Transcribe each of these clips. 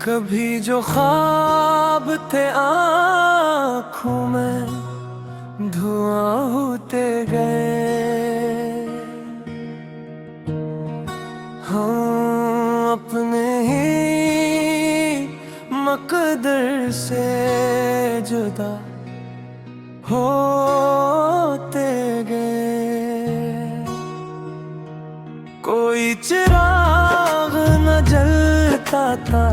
कभी जो ख्वाब थे आँखों में धुआं होते गए। हाँ, अपने ही मकदर से जुदा होते गए। कोई चिराग न जलता था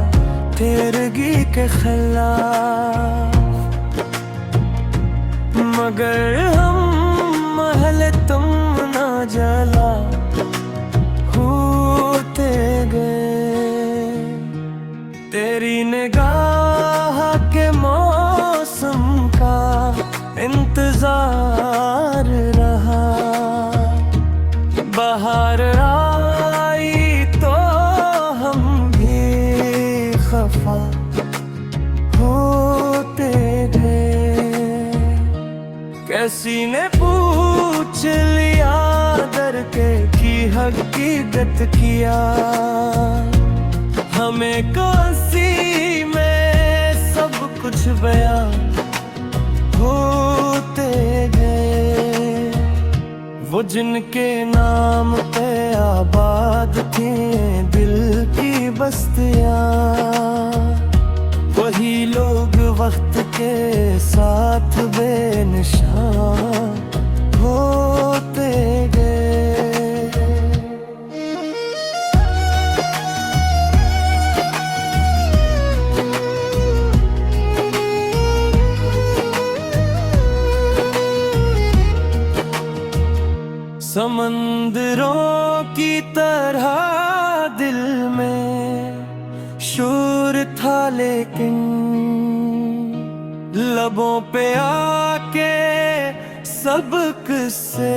तेरगी के खिलाफ, मगर हम महल तुम न जला होते गए। तेरी निगाह के मौसम का इंतजार रहा, बाहर आई तो हम भी खफा होते गए। कैसी ने पूछ लिया डर के कि हकीकत किया, हमें कांसी में सब कुछ बयां होते गए। वो जिनके नाम पे आबाद थी दिल की बस्तियां, वही लोग वक्त के साथ बेनिशान होते गए। समंदरों की तरह दिल में शोर था, लेकिन लबों पे आके सबक से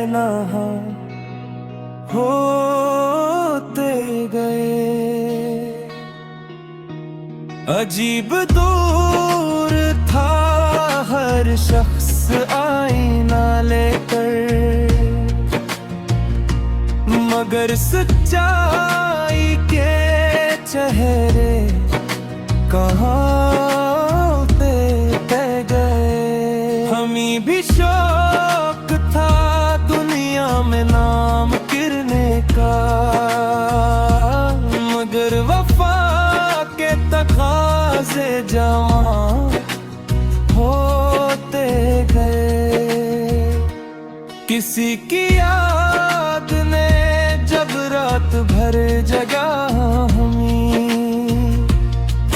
नहा होते गए। अजीब दूर था हर शख्स आईना लेकर, मगर सच्चाई के चेहरे कहाँ होते गए। हमें भी शौक था दुनिया में नाम गिरने का, मगर वफा के तकाज़े जवां होते गए। किसी की याद ने जब रात भर जगा हमें,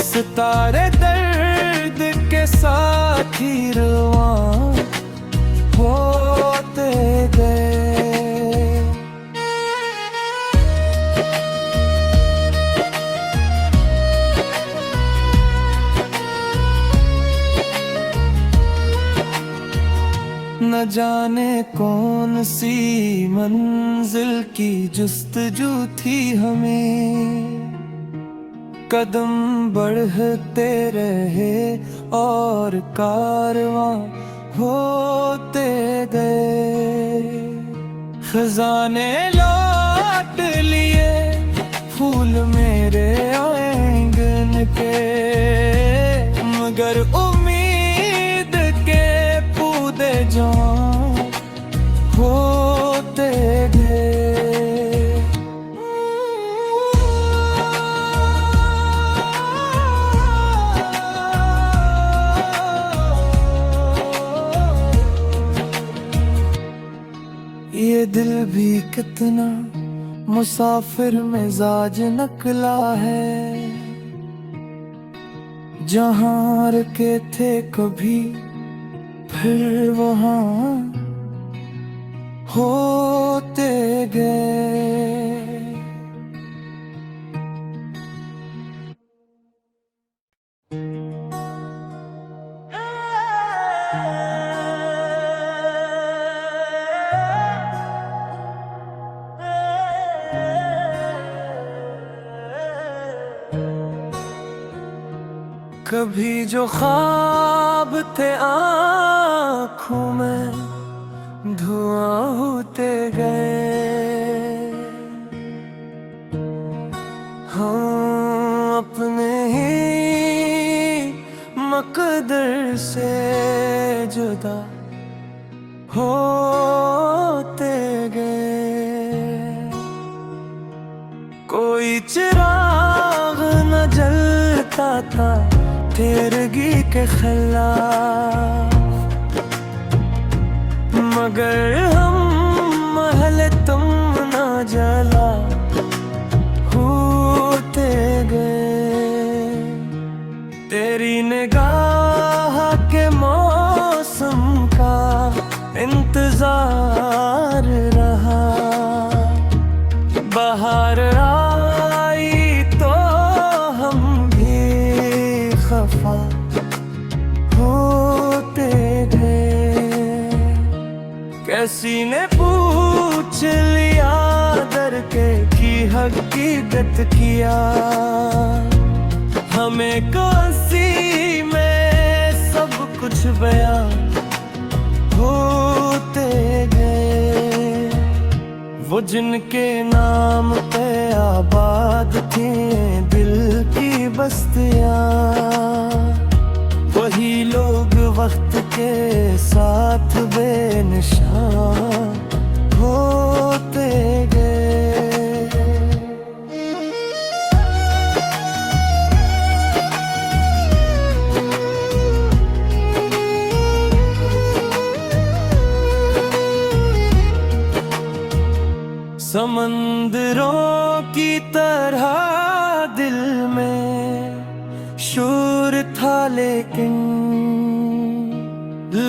सितारे दर्द के साथ ही रवां होते गए। न जाने कौन सी मंजिल की जुस्तजू थी हमें, कदम बढ़ते रहे और कारवां होते गए। खजाने लौट लिए फूल मेरे आंगन के, मगर उम्मीद के पूदे जान होते गए। ये दिल भी कितना मुसाफिर मिजाज नकला है, जहाँ रुके थे कभी फिर वहाँ होते गए। कभी जो ख्वाब थे आँखों में धुआं होते गए। हाँ, अपने मकदर से जुदा होते गए। कोई चिराग न जलता था तेरगी के खिलाफ, मगर हम महल तुम न जला होते गए। तेरी निगाह के मौसम का इंतजार रहा, बाहर आई तो हम भी खफा होते गए। कैसी ने पूछ लिया डर के कि हकीकत किया, हमें कांसी में सब कुछ बयां होते गए। वो जिनके नाम पे आबाद थी दिल की बस्तियां, वही लोग वक्त के साथ बेनिशान होते गए। समंदरों की तरह दिल में शोर था, लेकिन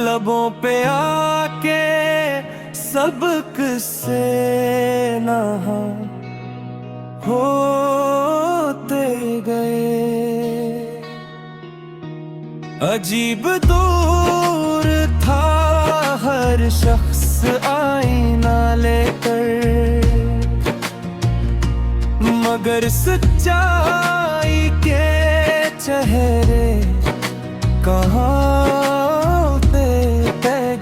लबों पे आके सबक से नहा होते गए। अजीब दूर था हर शख्स आईना लेकर, मगर सच्चाई के चेहरे कहाँ होते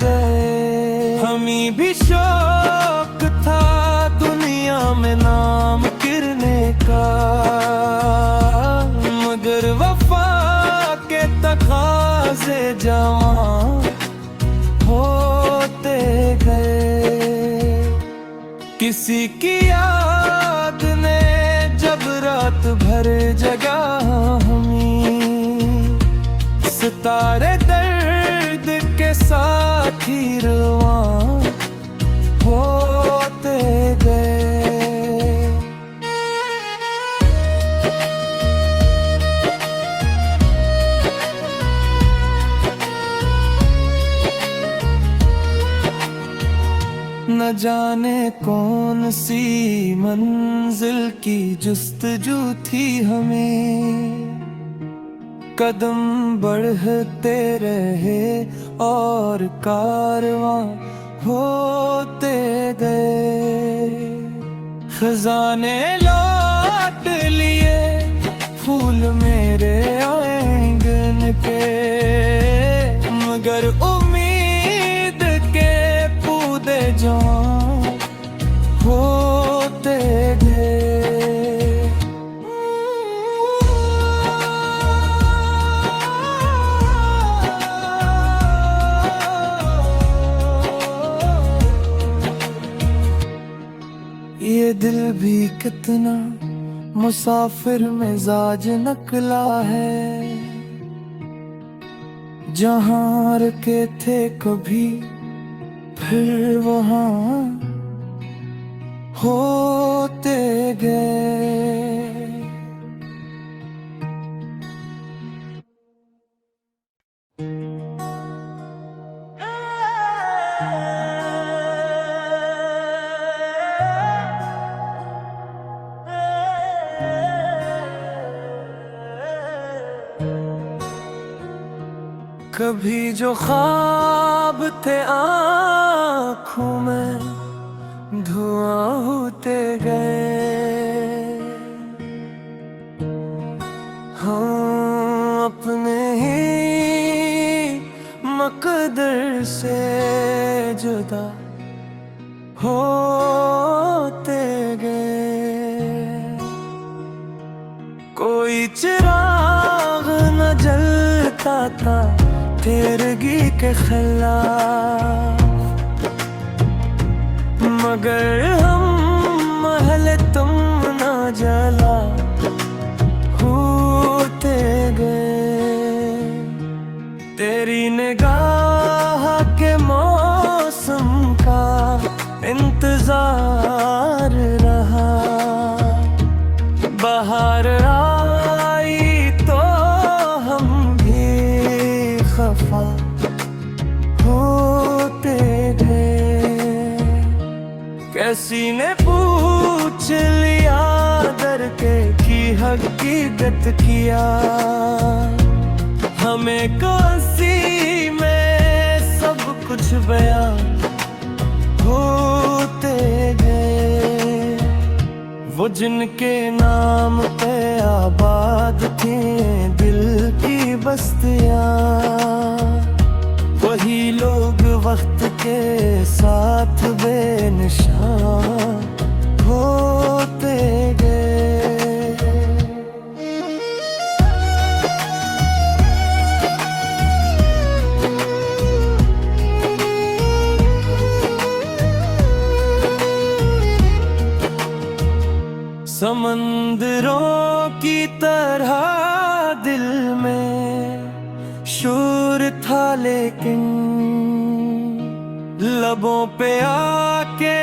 गए। हमें भी शौक था दुनिया में नाम गिरने का, मगर वफा के तकाज़े जवां होते गए। किसी की याद ने जब रात भर जगा हमें, सितारे दर्द के साथ ही रवां होते गए। न जाने कौन सी मंजिल की जुस्तजू थी हमें, कदम बढ़ते रहे और कारवां होते गए। खजाने लौट लिए फूल मेरे आंगन के, मगर उम्मीद के पौधे जवां होते गए। ये दिल भी कितना मुसाफिर मिजाज नकला है, जहाँ रुके थे कभी फिर वहाँ होते गए। कभी जो ख्वाब थे आँखों में धुआं होते गए, हम अपने ही मकदर से जुदा होते गए। कोई चिराग न जलता जलता था तेरगी के खिलाफ, मगर हम महल तुम ना जला होते गए। तेरी निगाह के मौसम का इंतजार रहा, बाहर आई तो हम भी खफा होते गए। कैसी ने पूछ लिया डर के कि हकीकत किया, हमें काशी में सब कुछ बयां होते गए। वो जिनके नाम पे आबाद थी दिल की बस्तियां, वही लोग वक्त के साथ बेनिशान होते गए। समंदरों की तरह दिल में शोर था, लेकिन लबों पे आके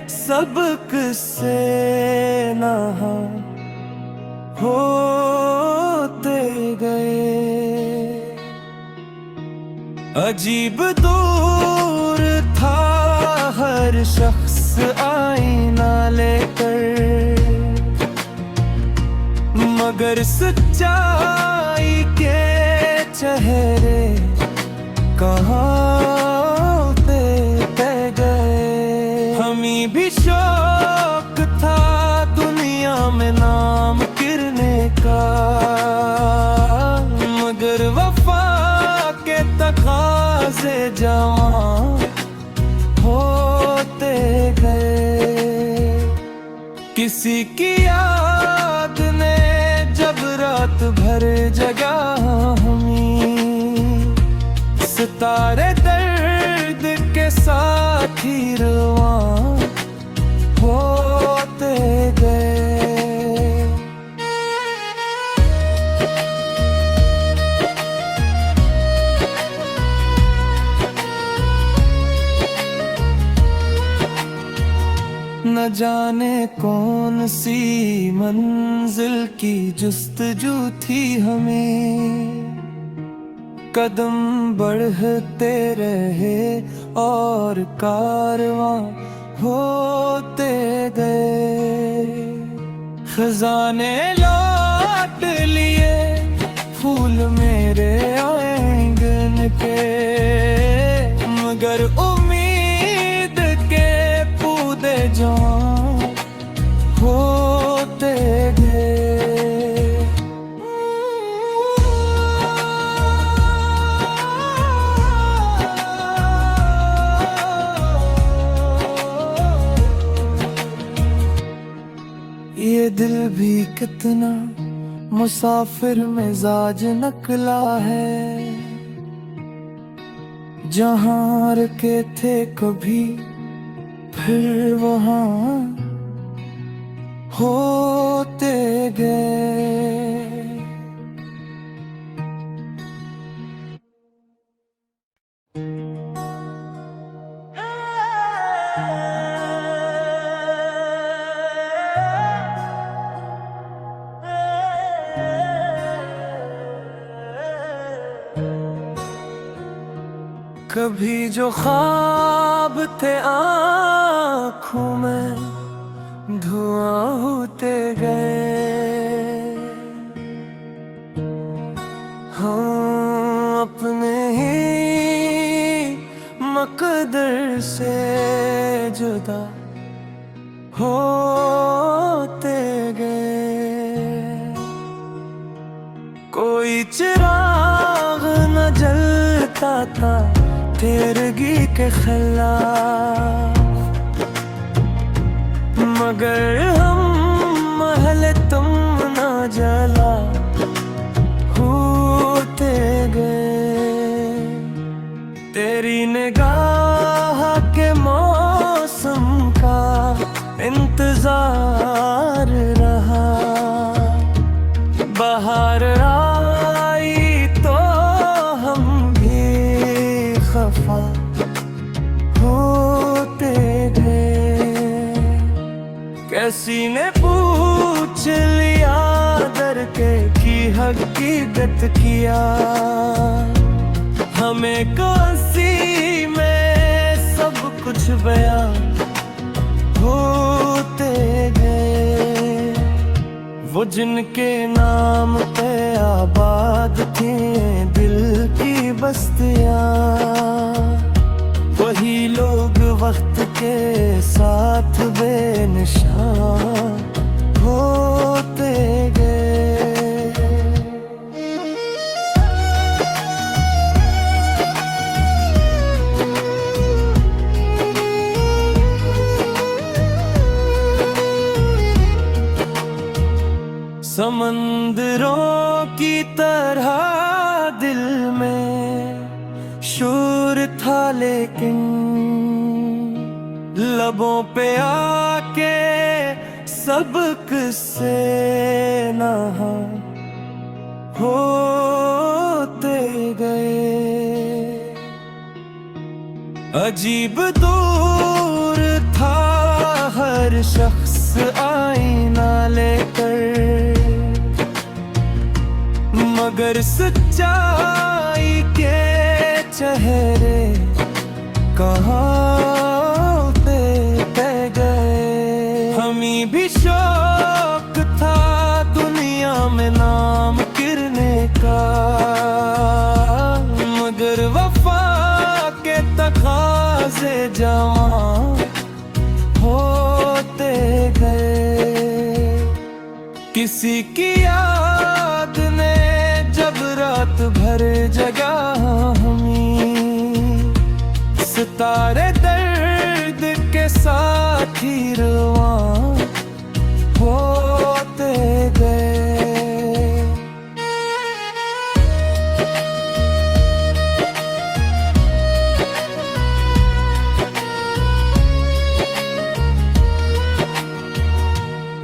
सबक से नहा होते गए। अजीब दूर था हर शख्स आईना लेकर, मगर सच्चाई के चेहरे कहाँ होते गए। हमी भी शौक था दुनिया में नाम गिरने का, मगर वफा के तकाज़े जवां होते गए। किसी की याद ने जब रात भर जगा हमें, सितारे दर्द के साथ ही रवां होते गए। न जाने कौन सी मंजिल की जुस्तजू थी हमें, कदम बढ़ते रहे और कारवां होते गए। खजाने लौट लिए फूल मेरे आंगन के, मगर उम्मीद के पौधे जवां होते गए। ये दिल भी कितना मुसाफिर मिजाज नकला है, जहाँ रुके थे कभी फिर वहाँ होते गए। कभी जो ख्वाब थे आँखों में धुआं होते गए। हाँ, अपने ही मकदर से जुदा होते गए। कोई चिराग न जलता था तेरगी के खिलाफ, मगर हम महल तुम ना जला होते बाहर आई तो हम भी खफा होते गए। कैसी ने पूछ लिया डर के कि हकीकत किया, हमें काशी में सब कुछ बयां होते गए। वो जिनके नाम पे आबाद थी दिल की बस्तियां, वही लोग वक्त के साथ बेनिशान होते गए। समंदरों की तरह दिल में शोर था, लेकिन लबों पे आके सबक से नहा होते गए। अजीब दूर था हर शख्स आईना लेकर, मगर सच्चाई के चेहरे कहाँ पे गए। हमें भी शौक था दुनिया में नाम गिरने का, मगर वफा के तकाज़े जवां होते गए। किसी की याद ने जब रात भर जगा हमें, सितारे दर्द के साथ ही रवां होते गए।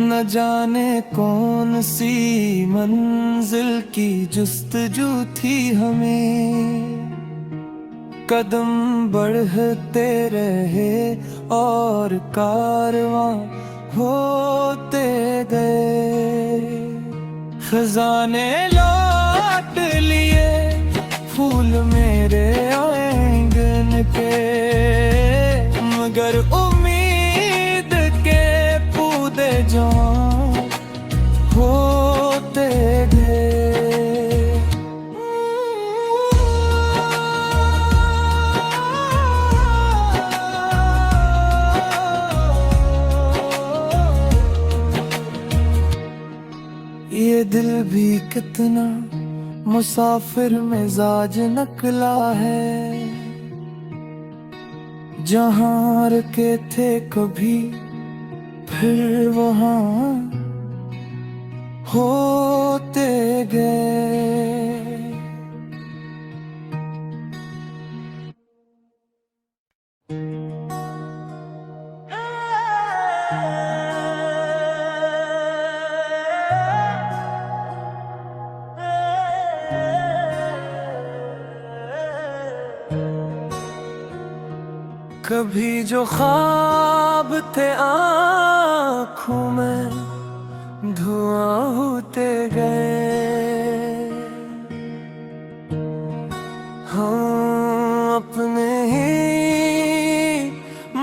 न जाने कौन सी मंजिल की जुस्तजू थी हमें, कदम बढ़ते रहे और कारवां होते गए। खजाने लौट लिए फूल मेरे आंगन के, मगर उम्मीद के पौधे जवां होते गए। ये दिल भी कितना मुसाफिर मिजाज नकला है, जहाँ रुके थे कभी फिर वहाँ होते गए। कभी जो ख्वाब थे आँखों में धुआं होते गए। हम अपने ही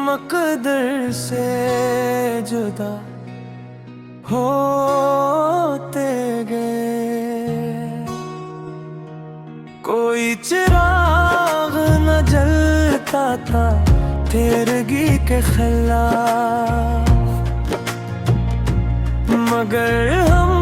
मकदर से जुदा होते गए। कोई चिराग न जलता था तेरगी के खिलाफ, मगर हम